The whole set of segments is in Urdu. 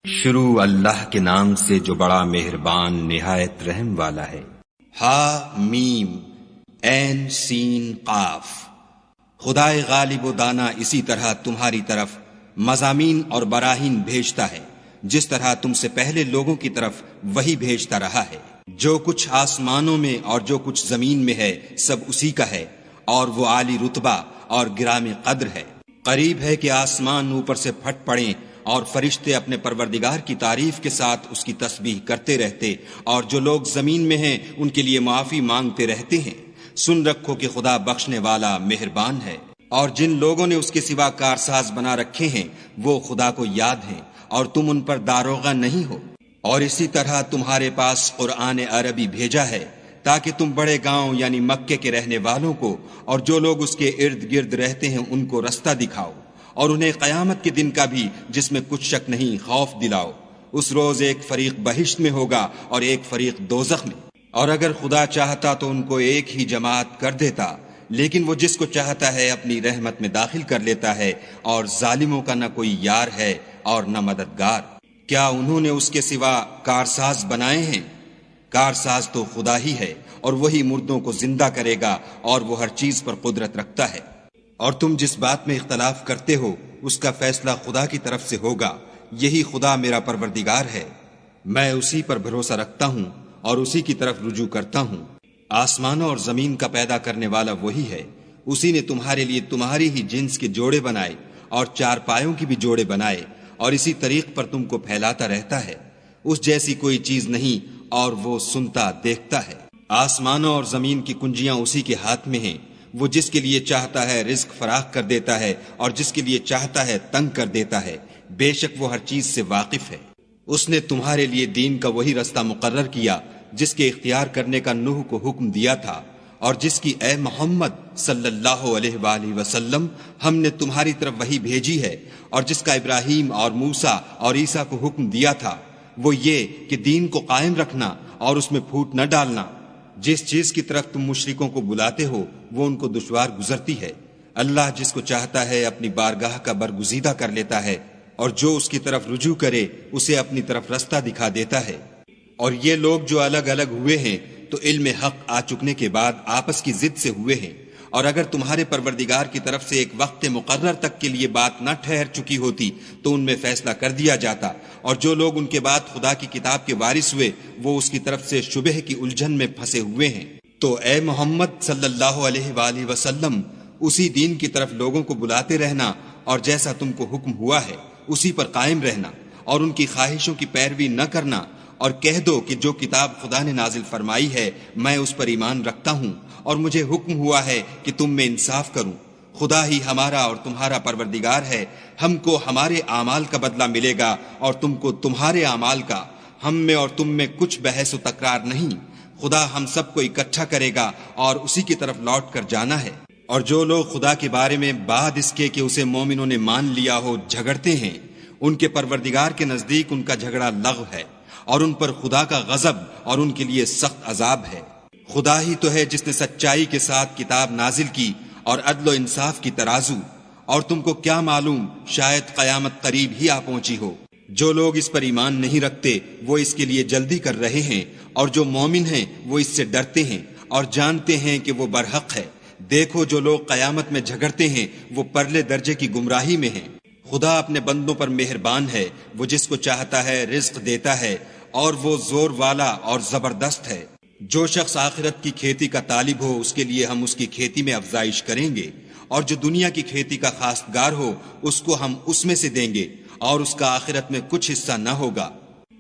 شروع اللہ کے نام سے جو بڑا مہربان نہایت رحم والا ہے۔ ہا میم عین سین قاف۔ خدائے غالب و دانا اسی طرح تمہاری طرف مضامین اور براہین بھیجتا ہے جس طرح تم سے پہلے لوگوں کی طرف وہی بھیجتا رہا ہے۔ جو کچھ آسمانوں میں اور جو کچھ زمین میں ہے سب اسی کا ہے، اور وہ عالی رتبہ اور گرام قدر ہے۔ قریب ہے کہ آسمان اوپر سے پھٹ پڑیں اور فرشتے اپنے پروردگار کی تعریف کے ساتھ اس کی تسبیح کرتے رہتے، اور جو لوگ زمین میں ہیں ان کے لیے معافی مانگتے رہتے ہیں۔ سن رکھو کہ خدا بخشنے والا مہربان ہے۔ اور جن لوگوں نے اس کے سوا کارساز بنا رکھے ہیں وہ خدا کو یاد ہیں، اور تم ان پر داروغہ نہیں ہو۔ اور اسی طرح تمہارے پاس قرآن عربی بھیجا ہے تاکہ تم بڑے گاؤں یعنی مکے کے رہنے والوں کو اور جو لوگ اس کے ارد گرد رہتے ہیں ان کو رستہ دکھاؤ، اور انہیں قیامت کے دن کا بھی جس میں کچھ شک نہیں خوف دلاؤ۔ اس روز ایک فریق بہشت میں ہوگا اور ایک فریق دوزخ میں، اور اگر خدا چاہتا تو ان کو ایک ہی جماعت کر دیتا، لیکن وہ جس کو چاہتا ہے اپنی رحمت میں داخل کر لیتا ہے، اور ظالموں کا نہ کوئی یار ہے اور نہ مددگار۔ کیا انہوں نے اس کے سوا کارساز بنائے ہیں؟ کارساز تو خدا ہی ہے، اور وہی مردوں کو زندہ کرے گا، اور وہ ہر چیز پر قدرت رکھتا ہے۔ اور تم جس بات میں اختلاف کرتے ہو اس کا فیصلہ خدا کی طرف سے ہوگا۔ یہی خدا میرا پروردگار ہے، میں اسی پر بھروسہ رکھتا ہوں اور اسی کی طرف رجوع کرتا ہوں۔ آسمانوں اور زمین کا پیدا کرنے والا وہی ہے۔ اسی نے تمہارے لیے تمہاری ہی جنس کے جوڑے بنائے اور چار پایوں کی بھی جوڑے بنائے، اور اسی طریق پر تم کو پھیلاتا رہتا ہے۔ اس جیسی کوئی چیز نہیں، اور وہ سنتا دیکھتا ہے۔ آسمانوں اور زمین کی کنجیاں اسی کے ہاتھ میں ہیں۔ وہ جس کے لیے چاہتا ہے رزق فراخ کر دیتا ہے، اور جس کے لیے چاہتا ہے تنگ کر دیتا ہے۔ بے شک وہ ہر چیز سے واقف ہے۔ اس نے تمہارے لیے دین کا وہی رستہ مقرر کیا جس کے اختیار کرنے کا نوح کو حکم دیا تھا، اور جس کی اے محمد صلی اللہ علیہ وآلہ وسلم ہم نے تمہاری طرف وہی بھیجی ہے، اور جس کا ابراہیم اور موسیٰ اور عیسیٰ کو حکم دیا تھا، وہ یہ کہ دین کو قائم رکھنا اور اس میں پھوٹ نہ ڈالنا۔ جس چیز کی طرف تم مشرکوں کو بلاتے ہو وہ ان کو دشوار گزرتی ہے۔ اللہ جس کو چاہتا ہے اپنی بارگاہ کا برگزیدہ کر لیتا ہے، اور جو اس کی طرف رجوع کرے اسے اپنی طرف رستہ دکھا دیتا ہے۔ اور یہ لوگ جو الگ الگ ہوئے ہیں تو علم حق آ چکنے کے بعد آپس کی ضد سے ہوئے ہیں، اور اگر تمہارے پروردگار کی طرف سے ایک وقت مقرر تک کے لیے بات نہ ٹھہر چکی ہوتی تو ان میں فیصلہ کر دیا جاتا، اور جو لوگ ان کے بعد خدا کی کتاب کے وارث ہوئے وہ اس کی طرف سے شبہ کی الجھن میں پھنسے ہوئے ہیں۔ تو اے محمد صلی اللہ علیہ وآلہ وسلم اسی دین کی طرف لوگوں کو بلاتے رہنا، اور جیسا تم کو حکم ہوا ہے اسی پر قائم رہنا، اور ان کی خواہشوں کی پیروی نہ کرنا، اور کہہ دو کہ جو کتاب خدا نے نازل فرمائی ہے میں اس پر ایمان رکھتا ہوں، اور مجھے حکم ہوا ہے کہ تم میں انصاف کروں۔ خدا ہی ہمارا اور تمہارا پروردگار ہے، ہم کو ہمارے اعمال کا بدلہ ملے گا اور تم کو تمہارے اعمال کا۔ ہم میں اور تم میں کچھ بحث و تکرار نہیں، خدا ہم سب کو اکٹھا کرے گا اور اسی کی طرف لوٹ کر جانا ہے۔ اور جو لوگ خدا کے بارے میں بعد اس کے کہ اسے مومنوں نے مان لیا ہو جھگڑتے ہیں، ان کے پروردگار کے نزدیک ان کا جھگڑا لغو ہے، اور ان پر خدا کا غضب اور ان کے لیے سخت عذاب ہے۔ خدا ہی تو ہے جس نے سچائی کے ساتھ کتاب نازل کی اور عدل و انصاف کی ترازو، اور تم کو کیا معلوم شاید قیامت قریب ہی آ پہنچی ہو۔ جو لوگ اس پر ایمان نہیں رکھتے وہ اس کے لیے جلدی کر رہے ہیں، اور جو مومن ہیں وہ اس سے ڈرتے ہیں اور جانتے ہیں کہ وہ برحق ہے۔ دیکھو جو لوگ قیامت میں جھگڑتے ہیں وہ پرلے درجے کی گمراہی میں ہیں۔ خدا اپنے بندوں پر مہربان ہے، وہ جس کو چاہتا ہے رزق دیتا ہے، اور وہ زور والا اور زبردست ہے۔ جو شخص آخرت کی کھیتی کا طالب ہو اس کے لیے ہم اس کی کھیتی میں افزائش کریں گے، اور جو دنیا کی کھیتی کا خواستگار ہو اس کو ہم اس میں سے دیں گے، اور اس کا آخرت میں کچھ حصہ نہ ہوگا۔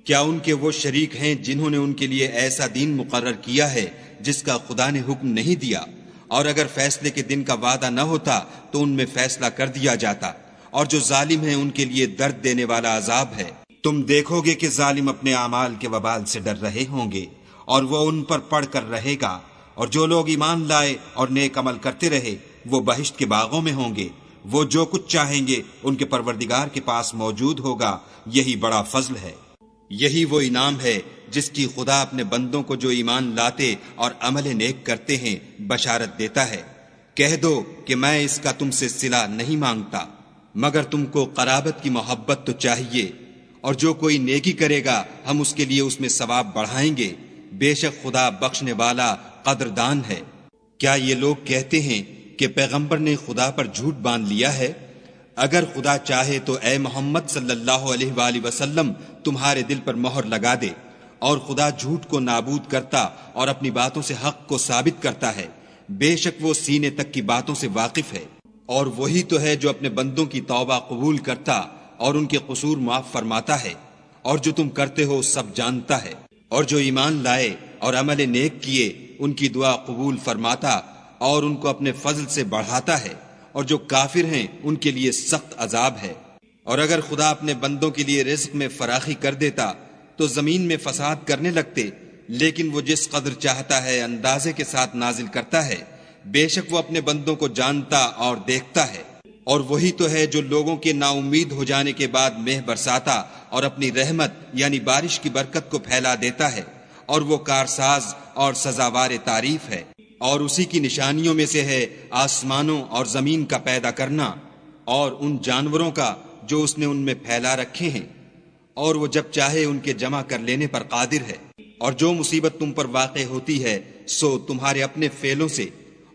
کیا ان کے وہ شریک ہیں جنہوں نے ان کے لیے ایسا دین مقرر کیا ہے جس کا خدا نے حکم نہیں دیا؟ اور اگر فیصلے کے دن کا وعدہ نہ ہوتا تو ان میں فیصلہ کر دیا جاتا، اور جو ظالم ہیں ان کے لیے درد دینے والا عذاب ہے۔ تم دیکھو گے کہ ظالم اپنے اعمال کے وبال سے ڈر رہے ہوں گے، اور وہ ان پر پڑھ کر رہے گا، اور جو لوگ ایمان لائے اور نیک عمل کرتے رہے وہ بہشت کے باغوں میں ہوں گے۔ وہ جو کچھ چاہیں گے ان کے پروردگار کے پاس موجود ہوگا، یہی بڑا فضل ہے۔ یہی وہ انعام ہے جس کی خدا اپنے بندوں کو جو ایمان لاتے اور عمل نیک کرتے ہیں بشارت دیتا ہے۔ کہہ دو کہ میں اس کا تم سے صلہ نہیں مانگتا، مگر تم کو قرابت کی محبت تو چاہیے، اور جو کوئی نیکی کرے گا ہم اس کے لیے اس میں ثواب بڑھائیں گے، بے شک خدا بخشنے والا قدردان ہے۔ کیا یہ لوگ کہتے ہیں کہ پیغمبر نے خدا پر جھوٹ باندھ لیا ہے؟ اگر خدا چاہے تو اے محمد صلی اللہ علیہ وآلہ وسلم تمہارے دل پر مہر لگا دے، اور خدا جھوٹ کو نابود کرتا اور اپنی باتوں سے حق کو ثابت کرتا ہے، بے شک وہ سینے تک کی باتوں سے واقف ہے۔ اور وہی تو ہے جو اپنے بندوں کی توبہ قبول کرتا اور ان کے قصور معاف فرماتا ہے، اور جو تم کرتے ہو سب جانتا ہے۔ اور جو ایمان لائے اور عمل نیک کیے ان کی دعا قبول فرماتا اور ان کو اپنے فضل سے بڑھاتا ہے، اور جو کافر ہیں ان کے لیے سخت عذاب ہے۔ اور اگر خدا اپنے بندوں کے لیے رزق میں فراخی کر دیتا تو زمین میں فساد کرنے لگتے، لیکن وہ جس قدر چاہتا ہے اندازے کے ساتھ نازل کرتا ہے، بے شک وہ اپنے بندوں کو جانتا اور دیکھتا ہے۔ اور وہی تو ہے جو لوگوں کے نا امید ہو جانے کے بعد مہ برساتا اور اپنی رحمت یعنی بارش کی برکت کو پھیلا دیتا ہے، اور وہ کارساز اور سزاوار تعریف ہے۔ اور اسی کی نشانیوں میں سے ہے آسمانوں اور زمین کا پیدا کرنا، اور ان جانوروں کا جو اس نے ان میں پھیلا رکھے ہیں، اور وہ جب چاہے ان کے جمع کر لینے پر قادر ہے۔ اور جو مصیبت تم پر واقع ہوتی ہے سو تمہارے اپنے فعلوں سے،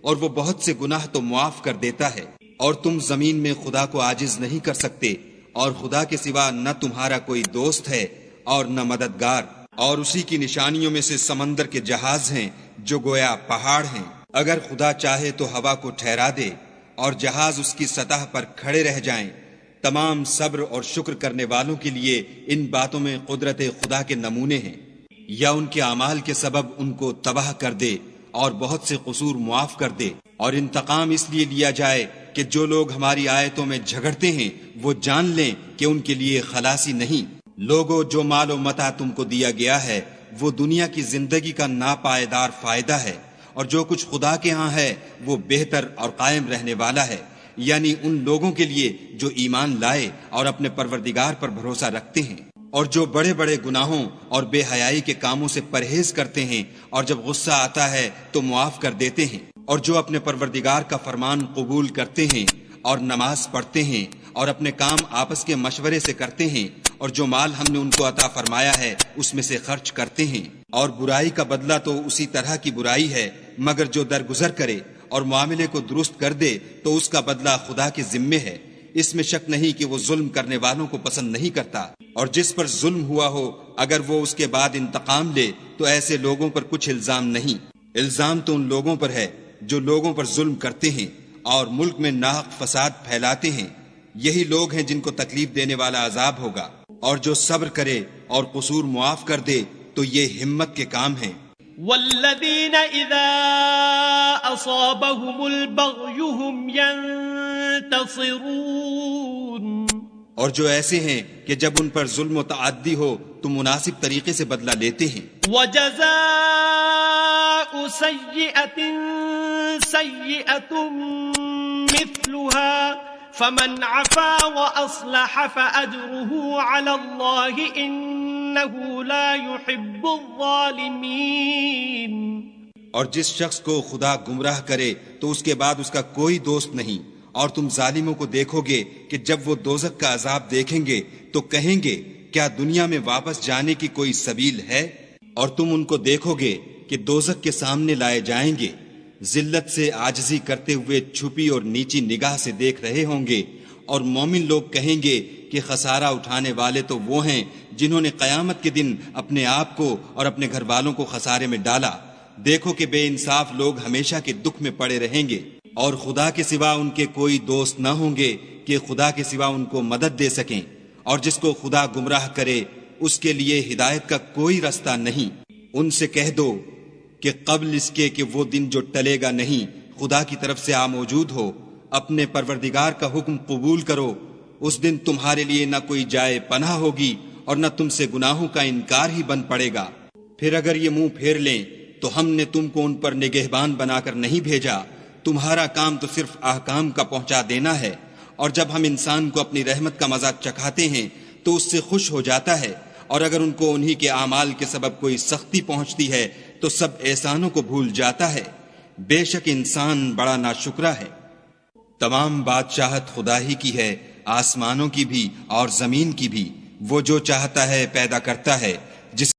اور وہ بہت سے گناہ تو معاف کر دیتا ہے۔ اور تم زمین میں خدا کو عاجز نہیں کر سکتے، اور خدا کے سوا نہ تمہارا کوئی دوست ہے اور نہ مددگار۔ اور اسی کی نشانیوں میں سے سمندر کے جہاز ہیں جو گویا پہاڑ ہیں۔ اگر خدا چاہے تو ہوا کو ٹھہرا دے اور جہاز اس کی سطح پر کھڑے رہ جائیں۔ تمام صبر اور شکر کرنے والوں کے لیے ان باتوں میں قدرت خدا کے نمونے ہیں۔ یا ان کے اعمال کے سبب ان کو تباہ کر دے اور بہت سے قصور معاف کر دے، اور انتقام اس لیے لیا جائے کہ جو لوگ ہماری آیتوں میں جھگڑتے ہیں وہ جان لیں کہ ان کے لیے خلاصی نہیں۔ لوگوں، جو مال و متاع تم کو دیا گیا ہے وہ دنیا کی زندگی کا ناپائیدار فائدہ ہے، اور جو کچھ خدا کے ہاں ہے وہ بہتر اور قائم رہنے والا ہے، یعنی ان لوگوں کے لیے جو ایمان لائے اور اپنے پروردگار پر بھروسہ رکھتے ہیں، اور جو بڑے بڑے گناہوں اور بے حیائی کے کاموں سے پرہیز کرتے ہیں، اور جب غصہ آتا ہے تو معاف کر دیتے ہیں، اور جو اپنے پروردگار کا فرمان قبول کرتے ہیں اور نماز پڑھتے ہیں اور اپنے کام آپس کے مشورے سے کرتے ہیں، اور جو مال ہم نے ان کو عطا فرمایا ہے اس میں سے خرچ کرتے ہیں۔ اور برائی کا بدلہ تو اسی طرح کی برائی ہے، مگر جو درگزر کرے اور معاملے کو درست کر دے تو اس کا بدلہ خدا کے ذمے ہے۔ اس میں شک نہیں کہ وہ ظلم کرنے والوں کو پسند نہیں کرتا۔ اور جس پر ظلم ہوا ہو اگر وہ اس کے بعد انتقام لے تو ایسے لوگوں پر کچھ الزام نہیں۔ الزام تو ان لوگوں پر ہے جو لوگوں پر ظلم کرتے ہیں اور ملک میں ناحق فساد پھیلاتے ہیں، یہی لوگ ہیں جن کو تکلیف دینے والا عذاب ہوگا۔ اور جو صبر کرے اور قصور معاف کر دے تو یہ ہمت کے کام ہیں۔ والذین اذا اصابهم البغی هم ينتصرون، اور جو ایسے ہیں کہ جب ان پر ظلم و تعدی ہو تو مناسب طریقے سے بدلہ لیتے ہیں۔ وجزاء سیئة سیئة مثلها فمن عفا وأصلح فأجره على الله إنه لا يحب الظالمين۔ اور جس شخص کو خدا گمراہ کرے تو اس کے بعد اس کا کوئی دوست نہیں، اور تم ظالموں کو دیکھو گے کہ جب وہ دوزخ کا عذاب دیکھیں گے تو کہیں گے کیا دنیا میں واپس جانے کی کوئی سبیل ہے؟ اور تم ان کو دیکھو گے کہ دوزخ کے سامنے لائے جائیں گے، ذلت سے عاجزی کرتے ہوئے چھپی اور نیچی نگاہ سے دیکھ رہے ہوں گے، اور مومن لوگ کہیں گے کہ خسارہ اٹھانے والے تو وہ ہیں جنہوں نے قیامت کے دن اپنے آپ کو اور اپنے گھر والوں کو خسارے میں ڈالا۔ دیکھو کہ بے انصاف لوگ ہمیشہ کے دکھ میں پڑے رہیں گے، اور خدا کے سوا ان کے کوئی دوست نہ ہوں گے کہ خدا کے سوا ان کو مدد دے سکیں، اور جس کو خدا گمراہ کرے اس کے لیے ہدایت کا کوئی رستہ نہیں۔ ان سے کہہ دو کہ قبل اس کے کہ وہ دن جو ٹلے گا نہیں خدا کی طرف سے موجود ہو، اپنے پروردگار کا حکم قبول کرو۔ اس دن تمہارے لیے نہ کوئی جائے پناہ ہوگی اور نہ تم سے گناہوں کا انکار ہی بن پڑے گا۔ پھر اگر یہ منہ پھیر لیں تو ہم نے تم کو ان پر نگہبان بنا کر نہیں بھیجا، تمہارا کام تو صرف احکام کا پہنچا دینا ہے۔ اور جب ہم انسان کو اپنی رحمت کا مزہ چکھاتے ہیں تو اس سے خوش ہو جاتا ہے، اور اگر ان کو انہی کے اعمال کے سبب کوئی سختی پہنچتی ہے تو سب احسانوں کو بھول جاتا ہے۔ بے شک انسان بڑا ناشکرا ہے۔ تمام بادشاہت خدا ہی کی ہے، آسمانوں کی بھی اور زمین کی بھی۔ وہ جو چاہتا ہے پیدا کرتا ہے، جس